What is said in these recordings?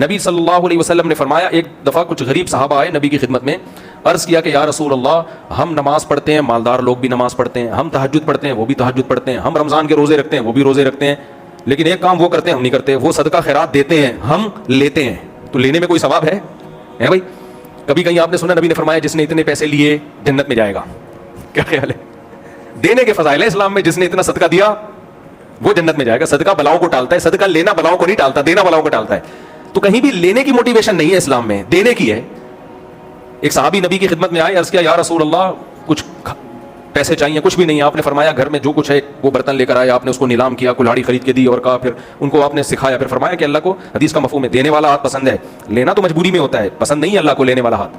نبی صلی اللہ علیہ وسلم نے فرمایا، ایک دفعہ کچھ غریب صحابہ آئے نبی کی خدمت میں، عرض کیا کہ یا رسول اللہ، ہم نماز پڑھتے ہیں، مالدار لوگ بھی نماز پڑھتے ہیں، ہم تہجد پڑھتے ہیں، وہ بھی تہجد پڑھتے ہیں، ہم رمضان کے روزے رکھتے ہیں، وہ بھی روزے رکھتے ہیں، لیکن ایک کام وہ کرتے ہیں ہم نہیں کرتے، وہ صدقہ خیرات دیتے ہیں، ہم لیتے ہیں۔ تو لینے میں کوئی ثواب ہے بھائی؟ کبھی کہیں آپ نے سنا نبی نے فرمایا جس نے اتنے پیسے لیے جنت میں جائے گا؟ کیا خیال ہے؟ دینے کے فضائل ہے اسلام میں، جس نے اتنا صدقہ دیا وہ جنت میں جائے گا۔ صدقہ بلاؤں کو ٹالتا ہے، صدقہ لینا بلاؤں کو نہیں ٹالتا، دینا بلاؤں کو ٹالتا ہے۔ تو کہیں بھی لینے کی موٹیویشن نہیں ہے اسلام میں، دینے کی ہے۔ ایک صحابی نبی کی خدمت میں آئے، عرض کیا یا رسول اللہ کچھ پیسے چاہیے، کچھ بھی نہیں ہے۔ آپ نے فرمایا گھر میں جو کچھ ہے وہ برتن لے کر آئے، آپ نے اس کو نیلام کیا، کلاڑی خرید کے دی اور کہا، پھر ان کو آپ نے سکھایا، پھر فرمایا کہ اللہ کو حدیث کا مفہوم ہے دینے والا ہاتھ پسند ہے، لینا تو مجبوری میں ہوتا ہے، پسند نہیں ہے اللہ کو لینے والا ہاتھ۔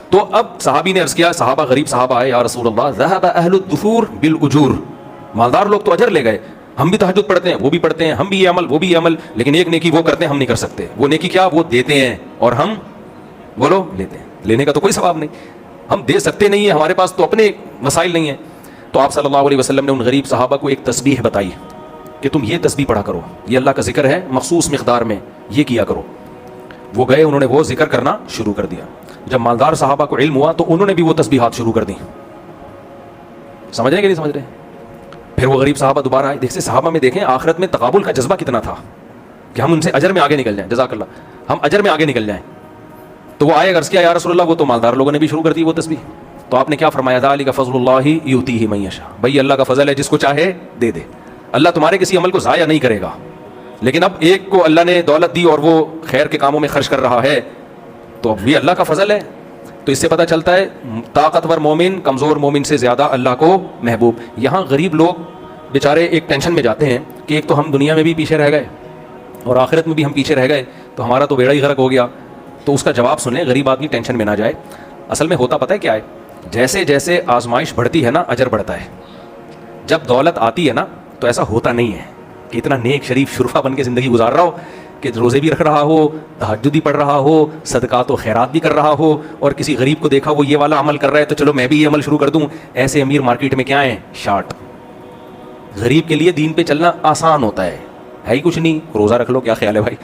تو اب صحابی نے عرض کیا، صحابہ غریب صحابہ آئے، یا رسول اللہ ذهب اہل الدثور بالاجور، مالدار لوگ تو اجر لے گئے، ہم بھی تہجد پڑھتے ہیں، وہ بھی پڑھتے ہیں، ہم بھی یہ عمل وہ بھی یہ عمل، لیکن ایک نیکی وہ کرتے ہیں ہم نہیں کر سکتے۔ وہ نیکی کیا؟ وہ دیتے ہیں اور ہم بولو لیتے ہیں۔ لینے کا تو کوئی ثواب نہیں، ہم دے سکتے نہیں ہیں، ہمارے پاس تو اپنے وسائل نہیں ہیں۔ تو آپ صلی اللہ علیہ وسلم نے ان غریب صحابہ کو ایک تسبیح بتائی کہ تم یہ تسبیح پڑھا کرو، یہ اللہ کا ذکر ہے مخصوص مقدار میں، یہ کیا کرو۔ وہ گئے، انہوں نے وہ ذکر کرنا شروع کر دیا۔ جب مالدار صحابہ کو علم ہوا تو انہوں نے بھی وہ تسبیحات شروع کر دی۔ سمجھ رہے کہ نہیں سمجھ رہے؟ پھر وہ غریب صحابہ دوبارہ آئے۔ دیکھیں صحابہ میں دیکھیں آخرت میں تقابل کا جذبہ کتنا تھا کہ ہم ان سے اجر میں آگے نکل جائیں، جزاک اللہ، ہم اجر میں آگے نکل جائیں۔ تو وہ آئے، عرض کیا یا رسول اللہ وہ تو مالدار لوگوں نے بھی شروع کر دی وہ تسبیح۔ تو آپ نے کیا فرمایا؟ ذالک فضل اللہ یؤتیہ من یشاء، بھائی اللہ کا فضل ہے، جس کو چاہے دے دے، اللہ تمہارے کسی عمل کو ضائع نہیں کرے گا۔ لیکن اب ایک کو اللہ نے دولت دی اور وہ خیر کے کاموں میں خرچ کر رہا ہے، تو اب بھی اللہ کا فضل ہے۔ تو اس سے پتہ چلتا ہے طاقتور مومن کمزور مومن سے زیادہ اللہ کو محبوب۔ یہاں غریب لوگ بیچارے ایک ٹینشن میں جاتے ہیں کہ ایک تو ہم دنیا میں بھی پیچھے رہ گئے اور آخرت میں بھی ہم پیچھے رہ گئے، تو ہمارا تو بیڑا ہی غرق ہو گیا۔ تو اس کا جواب سنیں، غریب آدمی ٹینشن میں نہ جائے۔ اصل میں ہوتا پتہ ہے کیا ہے؟ جیسے جیسے آزمائش بڑھتی ہے نا، اجر بڑھتا ہے۔ جب دولت آتی ہے نا تو ایسا ہوتا نہیں ہے کہ اتنا نیک شریف شرفا بن کے زندگی گزار رہا ہو کہ روزے بھی رکھ رہا ہو، تہجد بھی پڑھ رہا ہو، صدقات و خیرات بھی کر رہا ہو، اور کسی غریب کو دیکھا وہ یہ والا عمل کر رہا ہے تو چلو میں بھی یہ عمل شروع کر دوں۔ ایسے امیر مارکیٹ میں کیا ہیں؟ شارٹ۔ غریب کے لیے دین پہ چلنا آسان ہوتا ہے ہی کچھ نہیں، روزہ رکھ لو، کیا خیال ہے بھائی؟